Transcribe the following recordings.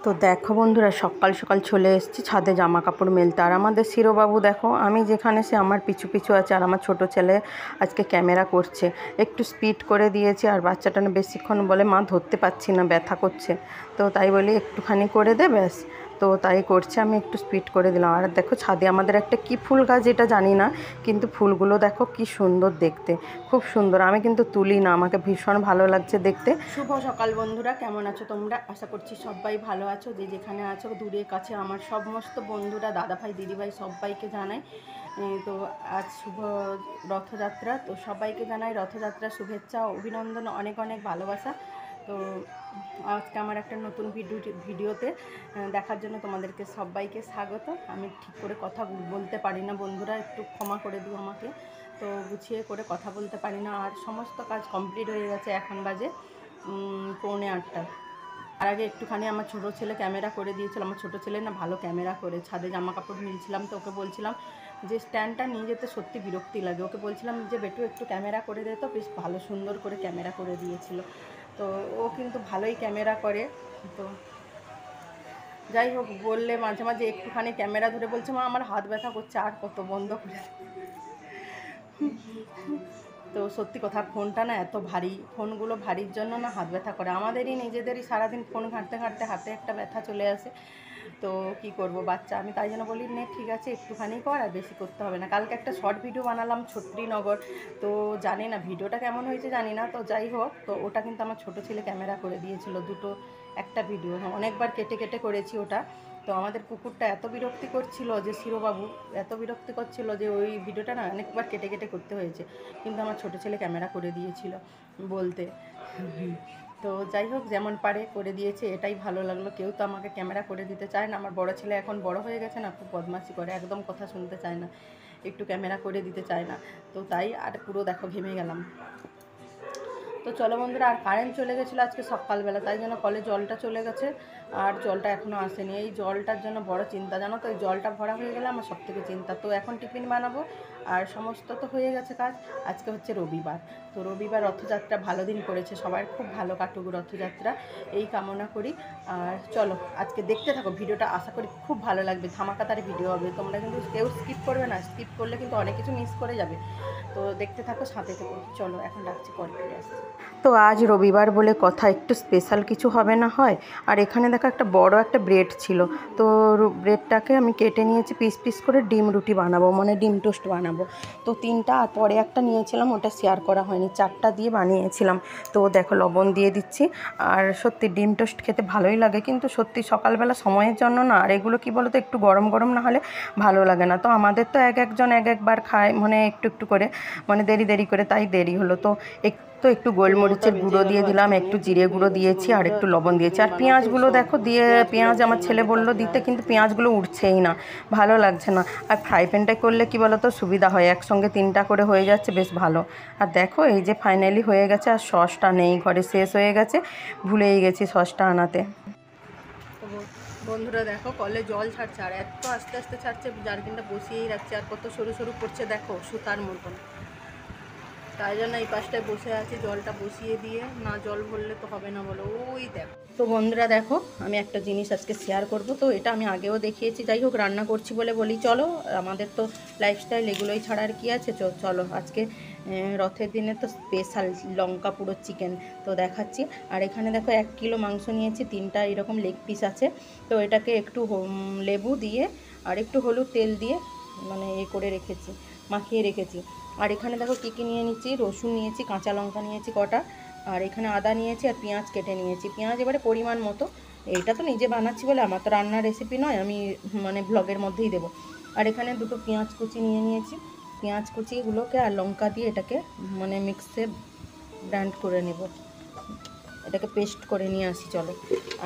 তো দেখো বন্ধুরা, সকাল সকাল চলে এসেছি ছাদে জামা কাপড় মেলতে। আর আমাদের শিরোবাবু দেখো, আমি যেখানে সে আমার পিছু পিছু আছে। আর আমার ছোট ছেলে আজকে ক্যামেরা করছে, একটু স্পিড করে দিয়েছি। আর বাচ্চাটা না বেশিক্ষণ বলে মা ধরতে পারছি না, ব্যথা করছে। তো তাই বলি একটুখানি করে দে ব্যাস। তো তাই করছে, আমি একটু স্পিড করে দিলাম। আর দেখো ছাদে আমাদের একটা কি ফুল গাছ এটা জানি না, কিন্তু ফুলগুলো দেখো কি সুন্দর দেখতে, খুব সুন্দর। আমি কিন্তু তুলি না, আমাকে ভীষণ ভালো লাগছে দেখতে। শুভ সকাল বন্ধুরা, কেমন আছো তোমরা? আশা করছি সবাই ভালো আছো। যে যেখানে আছো দূরে কাছে, আমার সমস্ত বন্ধুরা, দাদাভাই দিদিভাই সবাইকে জানাই। তো আজ শুভ রথযাত্রা, তো সবাইকে জানাই রথযাত্রার শুভেচ্ছা, অভিনন্দন, অনেক অনেক ভালোবাসা। তো আজকে আমার একটা নতুন ভিডিওতে দেখার জন্য তোমাদেরকে সবাইকে স্বাগত। আমি ঠিক করে কথা বলতে পারি না বন্ধুরা, একটু ক্ষমা করে দিও আমাকে। তো গুছিয়ে করে কথা বলতে পারি না। আর সমস্ত কাজ কমপ্লিট হয়ে গেছে, এখন বাজে 8:45। আর আগে একটুখানি আমার ছোটো ছেলে ক্যামেরা করে দিয়েছিল। আমার ছোটো ছেলে না ভালো ক্যামেরা করে, ছাদে জামা কাপড় মিলছিলাম, তো ওকে বলছিলাম যে স্ট্যান্ডটা নিয়ে যেতে সত্যি বিরক্তি লাগে। ওকে বলছিলাম যে বেটু একটু ক্যামেরা করে দে, তো বেশ ভালো সুন্দর করে ক্যামেরা করে দিয়েছিল। তো ও কিন্তু ভালোই ক্যামেরা করে। তো যাই হোক, বললে মাঝে মাঝে একটুখানি ক্যামেরা ধরে বলছে মা আমার হাত ব্যথা করছে, আর কত বন্ধ করে। তো সত্যি কথা, ফোনটা না এত ভারী, ফোনগুলো ভারীর জন্য না হাত ব্যথা করে। আমাদেরই নিজেদেরই সারাদিন ফোন ঘাঁটতে ঘাঁটতে হাতে একটা ব্যথা চলে আসে। তো কি করব, বাচ্চা, আমি তাই জন্য বলি নে ঠিক আছে একটুখানি কর, আর বেশি করতে হবে না। কালকে একটা শর্ট ভিডিও বানালাম ছত্রীনগর, তো জানি না ভিডিওটা কেমন হয়েছে জানি না। তো যাই হোক, তো ওটা কিন্তু আমার ছোটো ছেলে ক্যামেরা করে দিয়েছিল, একটা ভিডিও অনেকবার কেটে কেটে করেছি ওটা। তো আমাদের কুকুরটা এত বিরক্তি করছিল, যে শিরোবাবু এত বিরক্তি করছিল যে ওই ভিডিওটা না অনেকবার কেটে কেটে করতে হয়েছে, কিন্তু আমার ছোটো ছেলে ক্যামেরা করে দিয়েছিল বলতে। তো যাই হোক, যেমন পারে করে দিয়েছে, এটাই ভালো লাগলো। কেউ তো আমাকে ক্যামেরা করে দিতে চায় না। আমার বড় ছেলে এখন বড় হয়ে গেছে না, খুব বদমাশি করে, একদম কথা শুনতে চায় না, একটু ক্যামেরা করে দিতে চায় না। তো তাই আর পুরো দেখো ঘেমে গেলাম। তো চলো বন্ধুরা, আর কারেন্ট চলে গেছিলো আজকে সকালবেলা, তাই জন্য কলে জলটা চলে গেছে, আর জলটা এখনও আসেনি। এই জলটার জন্য বড় চিন্তা, জানো তো। এই জলটা ভরা হয়ে গেলে আমার সবথেকে চিন্তা। তো এখন টিফিন বানাবো, আর সমস্ত তো হয়ে গেছে কাজ। আজকে হচ্ছে রবিবার, তো রবিবার রথযাত্রা ভালো দিন করেছে, সবার খুব ভালো কাটুক রথযাত্রা, এই কামনা করি। আর চলো আজকে দেখতে থাকো ভিডিওটা, আশা করি খুব ভালো লাগবে, ধামাকাতার ভিডিও হবে। তোমরা কিন্তু কেউ স্কিপ করবে না, স্কিপ করলে কিন্তু অনেক কিছু মিস করে যাবে। তো দেখতে থাকো, সাথে থেকো। চলো এখন রাখছি, পরে ফিরে আসছি। তো আজ রবিবার বলে কথা, একটু স্পেশাল কিছু হবে না হয়। আর এখানে দেখো একটা বড় একটা ব্রেড ছিল, তো ব্রেডটাকে আমি কেটে নিয়েছি পিস পিস করে, ডিম রুটি বানাবো, মানে ডিম টোস্ট বানাবো। তো 3টা, আর পরে একটা নিয়েছিলাম, ওটা শেয়ার করা হয়নি, 4টা দিয়ে বানিয়েছিলাম। তো দেখো লবণ দিয়ে দিচ্ছি। আর সত্যি ডিম টোস্ট খেতে ভালোই লাগে, কিন্তু সত্যি সকালবেলা সময়ের জন্য না। আর এগুলো কি বলো তো, একটু গরম গরম না হলে ভালো লাগে না। তো আমাদের তো একজন একবার খায়, মানে একটু একটু করে, মানে দেরি দেরি করে, তাই দেরি হলো। তো একটু গোলমরিচের গুঁড়ো দিয়ে দিলাম, একটু জিরে গুঁড়ো দিয়েছি, আর একটু লবণ দিয়েছি। আর পেঁয়াজগুলো দেখো দিয়ে, পেঁয়াজ আমার ছেলে বললো দিতে, কিন্তু পেঁয়াজগুলো উঠছেই না, ভালো লাগছে না। আর ফ্রাই প্যানটাই করলে কি বলো তো সুবিধা হয়, একসঙ্গে 3টা করে হয়ে যাচ্ছে, বেশ ভালো। আর দেখো এই যে ফাইনালি হয়ে গেছে। আর সসটা নেই ঘরে, শেষ হয়ে গেছে, ভুলেই গেছি সসটা আনাতে। বন্ধুরা দেখো, কলে জল ছাড়ছে, আর এত আস্তে আস্তে ছাড়ছে, জারকিনটা বসিয়েই রাখছে, আর কত সরু সরু করছে দেখো, সুতার মতন। তাই জন্য এই পাশটায় বসে আছি, জলটা বসিয়ে দিয়ে, না জল ভরলে তো হবে না বলো। ওই দেখো। তো বন্ধুরা দেখো, আমি একটা জিনিস আজকে শেয়ার করব। তো এটা আমি আগেও দেখিয়েছি, যাই হোক রান্না করছি বলে বলি। চলো, আমাদের তো লাইফস্টাইল এগুলোই ছাড়া আর কি আছে। চলো আজকে রথের দিনে তো স্পেশাল লঙ্কা পুরো চিকেন, তো দেখাচ্ছি। আর এখানে দেখো 1 কিলো মাংস নিয়েছি, 3টা এরকম লেগ পিস আছে। তো এটাকে একটু লেবু দিয়ে আর একটু হলুদ তেল দিয়ে মানে করে রেখেছি, মাখিয়ে রেখেছি। আর এখানে দেখো কী কী নিয়ে নিচ্ছি, রসুন নিয়েছি, কাঁচা লঙ্কা নিয়েছি কটা, আর এখানে আদা নিয়েছি, আর পেঁয়াজ কেটে নিয়েছি। পেঁয়াজ এবারে পরিমাণ মতো, এইটা তো নিজে বানাচ্ছি বলে, আমার তো রান্নার রেসিপি নয়, আমি মানে ব্লগের মধ্যেই দেবো। আর এখানে 2টো পেঁয়াজ কুচি নিয়ে নিয়েছি, পেঁয়াজ কুচিগুলোকে আর লঙ্কা দিয়ে এটাকে মানে মিক্সে ব্লেন্ড করে নেব, এটাকে পেস্ট করে নিয়ে আসি চলো।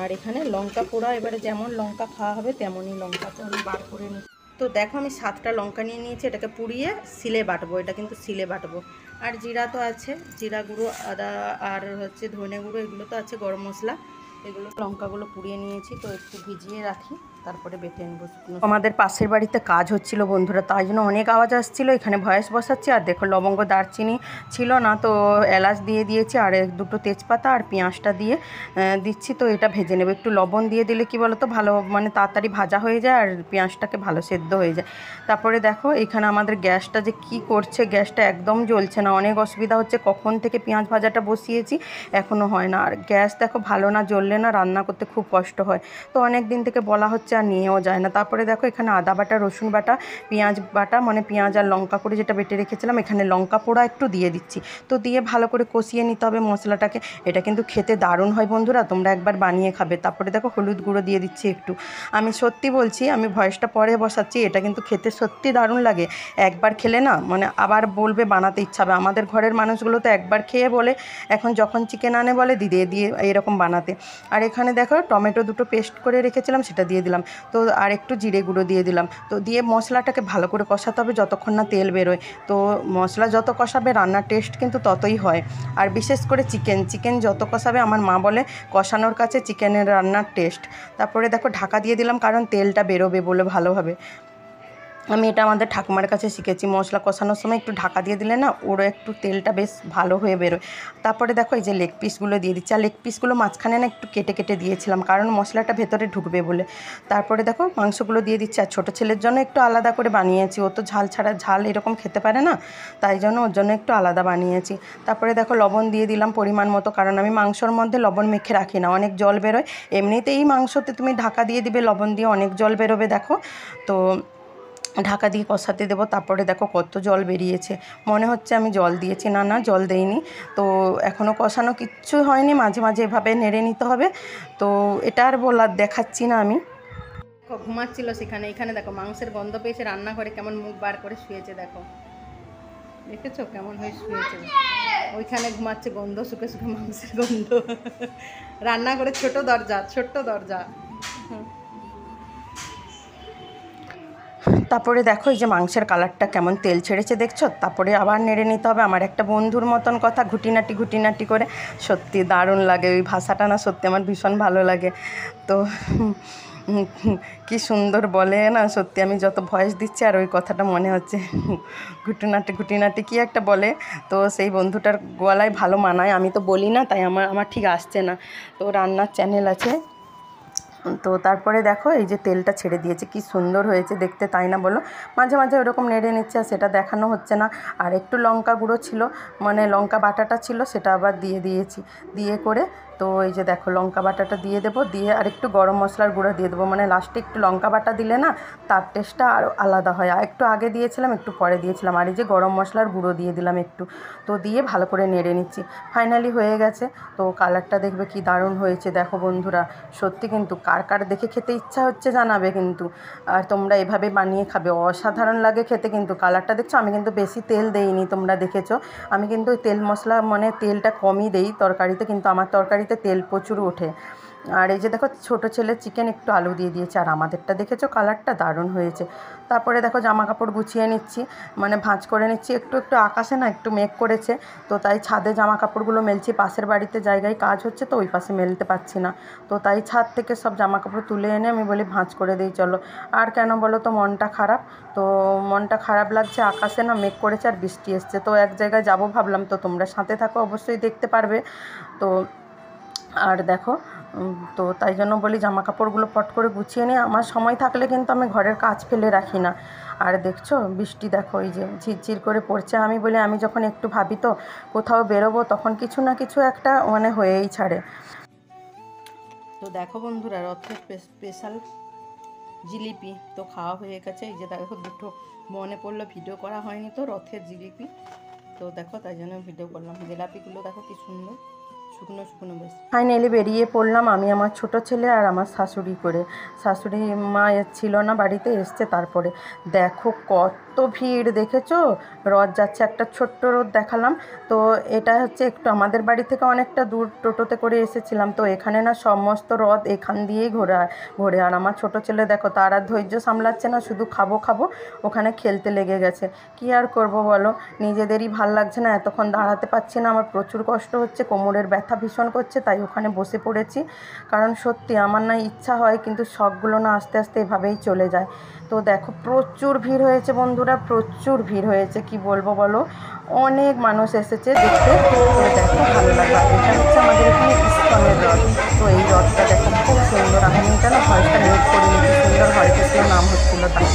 আর এখানে লঙ্কা পোড়া, এবারে যেমন লঙ্কা খাওয়া হবে তেমনই লঙ্কাটা আমি বার করে নিই। তো দেখো আমি 7টা লঙ্কা নিয়ে নিয়েছি, এটাকে পুড়িয়ে শিলে বাটবো, এটা কিন্তু শিলে বাটবো। আর জিরা তো আছে, জিরা গুঁড়ো, আদা, আর হচ্ছে ধনে গুঁড়ো, এগুলো তো আছে, গরম মশলা, এগুলো লঙ্কাগুলো পুড়িয়ে নিয়েছি, তো একটু ভিজিয়ে রাখি, তারপরে বেটে নেবো। আমাদের পাশের বাড়িতে কাজ হচ্ছিল বন্ধুরা, তাই জন্য অনেক আওয়াজ আসছিলো। এখানে ভয়েস বসাচ্ছি, আর দেখো লবঙ্গ দারচিনি ছিল না, তো এলাচ দিয়ে দিয়েছি, আর দুটো তেজপাতা আর পেঁয়াজটা দিয়ে দিচ্ছি। তো এটা ভেজে নেবো। একটু লবণ দিয়ে দিলে কি বলো তো ভালো, মানে তাড়াতাড়ি ভাজা হয়ে যায় আর পেঁয়াজটাকে ভালো সেদ্ধ হয়ে যায়। তারপরে দেখো এখানে আমাদের গ্যাসটা যে কি করছে, গ্যাসটা একদম জ্বলছে না, অনেক অসুবিধা হচ্ছে। কখন থেকে পেঁয়াজ ভাজাটা বসিয়েছি, এখনও হয় না। আর গ্যাস দেখো ভালো না জ্বললে না রান্না করতে খুব কষ্ট হয়। তো অনেক দিন থেকে বলা হচ্ছে আর নিয়েও যায় না। তারপরে দেখো এখানে আদা বাটা, রসুন বাটা, পেঁয়াজ বাটা, মানে পেঁয়াজ আর লঙ্কা করে যেটা বেটে রেখেছিলাম, এখানে লঙ্কা পোড়া একটু দিয়ে দিচ্ছি। তো দিয়ে ভালো করে কষিয়ে নিতে হবে মশলাটাকে। এটা কিন্তু খেতে দারুণ হয় বন্ধুরা, তোমরা একবার বানিয়ে খাবে। তারপরে দেখো হলুদ গুঁড়ো দিয়ে দিচ্ছি একটু। আমি সত্যি বলছি, আমি ভয়েসটা পরে বসাচ্ছি, এটা কিন্তু খেতে সত্যি দারুণ লাগে। একবার খেলে না মানে আবার বলবে, বানাতে ইচ্ছা হবে। আমাদের ঘরের মানুষগুলো তো একবার খেয়ে বলে এখন যখন চিকেন আনে বলে দিদি দিয়ে এরকম বানাতে। আর এখানে দেখো টমেটো দুটো পেস্ট করে রেখেছিলাম, সেটা দিয়ে দিলাম। তো আর একটু জিরে গুঁড়ো দিয়ে দিলাম। তো দিয়ে মশলাটাকে ভালো করে কষাতে হবে যতক্ষণ না তেল বেরোয়। তো মশলা যত কষাবে রান্নার টেস্ট কিন্তু ততই হয়। আর বিশেষ করে চিকেন যত কষাবে, আমার মা বলে কষানোর কাছে চিকেনের রান্নার টেস্ট। তারপরে দেখো ঢাকা দিয়ে দিলাম, কারণ তেলটা বেরোবে বলে ভালোভাবে। আমি এটা আমাদের ঠাকুমার কাছে শিখেছি, মশলা কষানোর সময় একটু ঢাকা দিয়ে দিলে না ওরও একটু তেলটা বেশ ভালো হয়ে বেরোয়। তারপরে দেখো এই যে লেগ পিসগুলো দিয়ে দিচ্ছি। আর লেগ পিসগুলো মাঝখানে না একটু কেটে কেটে দিয়েছিলাম, কারণ মশলাটা ভেতরে ঢুকবে বলে। তারপরে দেখো মাংসগুলো দিয়ে দিচ্ছি। আর ছোটো ছেলের জন্য একটু আলাদা করে বানিয়েছি, ও তো ঝাল এরকম খেতে পারে না, তাই জন্য ওর জন্য একটু আলাদা বানিয়েছি। তারপরে দেখো লবণ দিয়ে দিলাম পরিমাণ মতো, কারণ আমি মাংসর মধ্যে লবণ মেখে রাখি না, অনেক জল বেরোয়। এমনিতেই মাংসতে তুমি ঢাকা দিয়ে দিবে, লবণ দিয়ে অনেক জল বেরোবে দেখো। তো ঢাকা দিয়ে কষাতে দেবো। তারপরে দেখো কত জল বেরিয়েছে, মনে হচ্ছে আমি জল দিয়েছি, না জল দেইনি। তো এখনও কষানো কিচ্ছু হয়নি, মাঝে মাঝে এভাবে নেড়ে নিতে হবে। তো এটা আর দেখাচ্ছি না আমি। ঘুমাচ্ছিল সেখানে, এখানে দেখো মাংসের গন্ধ পেয়েছে, রান্নাঘরে কেমন মুখ বার করে শুয়েছে, দেখো দেখেছো কেমন হয়ে শুয়েছে। ওইখানে ঘুমাচ্ছে, গন্ধ শুকে শুকে মাংসের গন্ধ। রান্নাঘরে ছোট্ট দরজা। তারপরে দেখো এই যে মাংসের কালারটা কেমন তেল ছেড়েছে দেখছো। তারপরে আবার নেড়ে নিতে হবে। আমার একটা বন্ধুর মতন কথা, ঘুটিনাটি করে, সত্যি দারুণ লাগে ওই ভাষাটা না, সত্যি আমার ভীষণ ভালো লাগে। তো কি সুন্দর বলে না, সত্যি আমি যত ভয়েস দিচ্ছি আর ওই কথাটা মনে হচ্ছে। ঘুটিনাটি কি একটা বলে, তো সেই বন্ধুটার গলায় ভালো মানায়। আমি তো বলি না, তাই আমার ঠিক আসছে না। তো রান্নার চ্যানেল আছে। তো তারপরে দেখো এই যে তেলটা ছেড়ে দিয়েছে, কি সুন্দর হয়েছে দেখতে, তাই না বলো। মাঝে মাঝে ওরকম নেড়ে নিচ্ছে, আর সেটা দেখানো হচ্ছে না। আর একটু লঙ্কা গুঁড়ো ছিল, মানে লঙ্কা বাটাটা ছিল, সেটা আবার দিয়ে দিয়েছি। দিয়ে করে তো এই যে দেখো লঙ্কা বাটাটা দিয়ে দেবো, দিয়ে আর একটু গরম মশলার গুঁড়ো দিয়ে দেবো। মানে লাস্টে একটু লঙ্কা বাটা দিলে না তার টেস্টটা আরও আলাদা হয়। আর একটু আগে দিয়েছিলাম, একটু পরে দিয়েছিলাম। আর এই যে গরম মশলার গুঁড়ো দিয়ে দিলাম একটু। তো দিয়ে ভালো করে নেড়ে নিচ্ছি। ফাইনালি হয়ে গেছে। তো কালারটা দেখবে কি দারুণ হয়েছে দেখো বন্ধুরা। সত্যি কিন্তু কার দেখে খেতে ইচ্ছা হচ্ছে জানাবে কিন্তু। আর তোমরা এভাবে বানিয়ে খাবে, অসাধারণ লাগে খেতে। কিন্তু কালারটা দেখছো, আমি কিন্তু বেশি তেল দেইনি, তোমরা দেখেছো। আমি কিন্তু তেল মশলা মানে তেলটা কমই দেই তরকারিতে, কিন্তু আমার তরকারিতে তেল প্রচুর ওঠে। আর এই যে দেখো ছোটো ছেলের চিকেন একটু আলু দিয়ে দিয়েছে, আর আমাদেরটা দেখেছো কালারটা দারুণ হয়েছে। তারপরে দেখো জামা কাপড় গুছিয়ে নিচ্ছি, মানে ভাঁজ করে নিচ্ছি। একটু আকাশে না একটু মেঘ করেছে, তো তাই ছাদে জামা কাপড়গুলো মেলছি। পাশের বাড়িতে জায়গায় কাজ হচ্ছে, তো ওই পাশে মেলতে পারছি না। তো তাই ছাদ থেকে সব জামা কাপড় তুলে এনে আমি বলি ভাঁজ করে দিই চলো। আর কেন বলো তো, মনটা খারাপ। তো মনটা খারাপ লাগছে, আকাশে না মেঘ করেছে আর বৃষ্টি এসছে। তো এক জায়গায় যাব ভাবলাম, তো তোমরা সাথে থাকো, অবশ্যই দেখতে পারবে। তো আর দেখো তো তাই জন্য বলি জামা কাপড়গুলো পট করে গুছিয়ে নিয়ে, আমার সময় থাকলে কিন্তু আমি ঘরের কাজ ফেলে রাখি না। আর দেখছো বৃষ্টি দেখো এই যে ঝিরঝির করে পড়ছে। আমি বলি আমি যখন একটু ভাবি তো কোথাও বেরোবো, তখন কিছু না কিছু একটা মানে হয়েই ছাড়ে। তো দেখো বন্ধুরা, রথের স্পেশাল জিলিপি তো খাওয়া হয়ে গেছে। এই যে দেখো দুটো মনে পড়লো, ভিডিও করা হয়নি তো রথের জিলিপি। তো দেখো তাই জন্য ভিডিও করলাম। জিলাপিগুলো দেখো কি সুন্দর, শুকনো বেশ। ফাইনালি বেরিয়ে পড়লাম আমি, আমার ছোট ছেলে আর আমার শাশুড়ি করে। শাশুড়ি মা ছিল না বাড়িতে, এসছে তারপরে। দেখো কত ভিড় দেখেছো। রথ যাচ্ছে, একটা ছোট্ট রথ দেখালাম। তো এটা হচ্ছে একটু আমাদের বাড়ি থেকে অনেকটা দূর, টোটোতে করে এসেছিলাম। তো এখানে না সমস্ত রথ এখান দিয়েই ঘোরে। আর আমার ছোট ছেলে দেখো, তার আর ধৈর্য সামলাচ্ছে না, শুধু খাবো ওখানে খেলতে লেগে গেছে। কি আর করব বলো, নিজেদেরই ভাল লাগছে না, এতক্ষণ দাঁড়াতে পারছি না, আমার প্রচুর কষ্ট হচ্ছে, কোমরের ব্যথা ব্যথা ভীষণ করছে, তাই ওখানে বসে পড়েছি। কারণ সত্যি আমার না ইচ্ছা হয়, কিন্তু শখগুলো না আস্তে আস্তে এভাবেই চলে যায়। তো দেখো প্রচুর ভিড় হয়েছে বন্ধুরা, প্রচুর ভিড় হয়েছে, কি বলবো বলো, অনেক মানুষ এসেছে দেখতে। তো দেখো ভালো লাগবে। এটা হচ্ছে আমাদের এখানে ইস্কনের রথ। তো এই রথটা দেখো খুব সুন্দর, আমি এটা না ভয়েসটা মিউট করিনি, কি সুন্দর হরে কৃষ্ণ নাম হচ্ছিল তাই।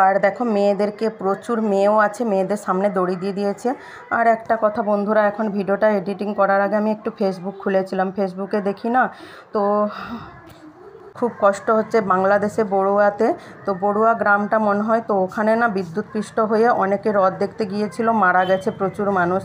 আর দেখো মেয়েদেরকে প্রচুর মেয়েও আছে, মেয়েদের সামনে দড়ি দিয়ে দিয়েছে। আর একটা কথা বন্ধুরা, এখন ভিডিওটা এডিটিং করার আগে আমি একটু ফেসবুক খুলেছিলাম, ফেসবুকে দেখি না তো খুব কষ্ট হচ্ছে বাংলাদেশে বড়ুয়াতে। তো বড়ুয়া গ্রামটা মনে হয়, তো ওখানে না বিদ্যুৎপৃষ্ট হয়ে অনেকে রথ দেখতে গিয়েছিল, মারা গেছে প্রচুর মানুষ।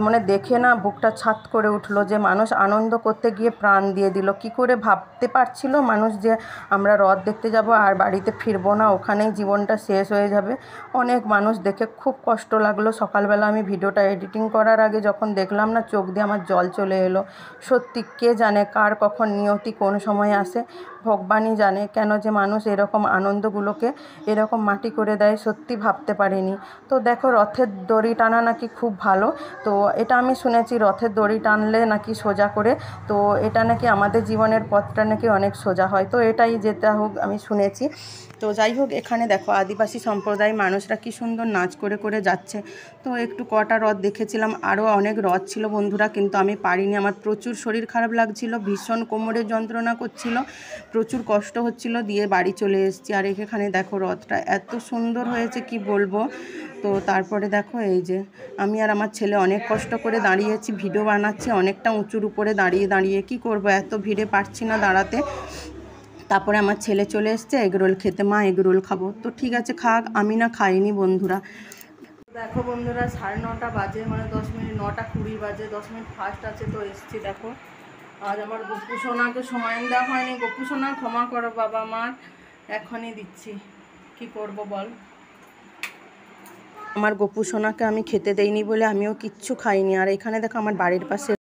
মানে দেখে না বুকটা ছাত করে উঠলো, যে মানুষ আনন্দ করতে গিয়ে প্রাণ দিয়ে দিল। কি করে ভাবতে পারছিল মানুষ যে আমরা রথ দেখতে যাব আর বাড়িতে ফিরবো না, ওখানেই জীবনটা শেষ হয়ে যাবে। অনেক মানুষ দেখে খুব কষ্ট লাগলো। সকালবেলা আমি ভিডিওটা এডিটিং করার আগে যখন দেখলাম না, চোখ দিয়ে আমার জল চলে এলো। সত্যি কে জানে কার কখন নিয়তি কোন সময় আসে, ভগবানই জানে কেন যে মানুষ এরকম আনন্দগুলোকে এরকম মাটি করে দেয়, সত্যি ভাবতে পারিনি। তো দেখো রথের দড়ি টানা নাকি খুব ভালো। তো এটা আমি শুনেছি, রথের দড়ি টানলে নাকি সোজা করে, তো এটা নাকি আমাদের জীবনের পথটা নাকি অনেক সোজা হয়। তো এটাই যেটা হোক আমি শুনেছি। তো যাই হোক, এখানে দেখো আদিবাসী সম্প্রদায় মানুষরা কি সুন্দর নাচ করে করে যাচ্ছে। তো একটু কটা রথ দেখেছিলাম, আরও অনেক রথ ছিল বন্ধুরা, কিন্তু আমি পারিনি। আমার প্রচুর শরীর খারাপ লাগছিল, ভীষণ কোমরের যন্ত্রণা করছিল, প্রচুর কষ্ট হচ্ছিল, দিয়ে বাড়ি চলে এসেছি। আর এখানে দেখো রথটা এত সুন্দর হয়েছে কি বলবো। তো তারপরে দেখো এই যে আমি আর আমার ছেলে অনেক কষ্ট করে দাঁড়িয়েছি, ভিডিও বানাচ্ছি অনেকটা উঁচুর উপরে দাঁড়িয়ে দাঁড়িয়ে। কি করব, এত ভিড়ে পারছি না দাঁড়াতে। তারপরে আমার ছেলে চলে এসছে এগরোল খেতে, মা এগরোল খাবো। তো ঠিক আছে খাক, আমি না খাইনি বন্ধুরা। দেখো বন্ধুরা 9:30 বাজে, মানে 10 মিনিট, 9:20 বাজে, 10 মিনিট ফার্স্ট আছে। তো এসছি দেখো, আজ আমার গপু সোনাকে সময় দেওয়া হয়নি। গপু সোনা ক্ষমা করো বাবা, আমার এখনই দিচ্ছি, কি করব বল। আমার গপু সোনাকে আমি খেতে দেইনি বলে আমিও কিচ্ছু খাইনি। আর এখানে দেখো আমার বাড়ির পাশে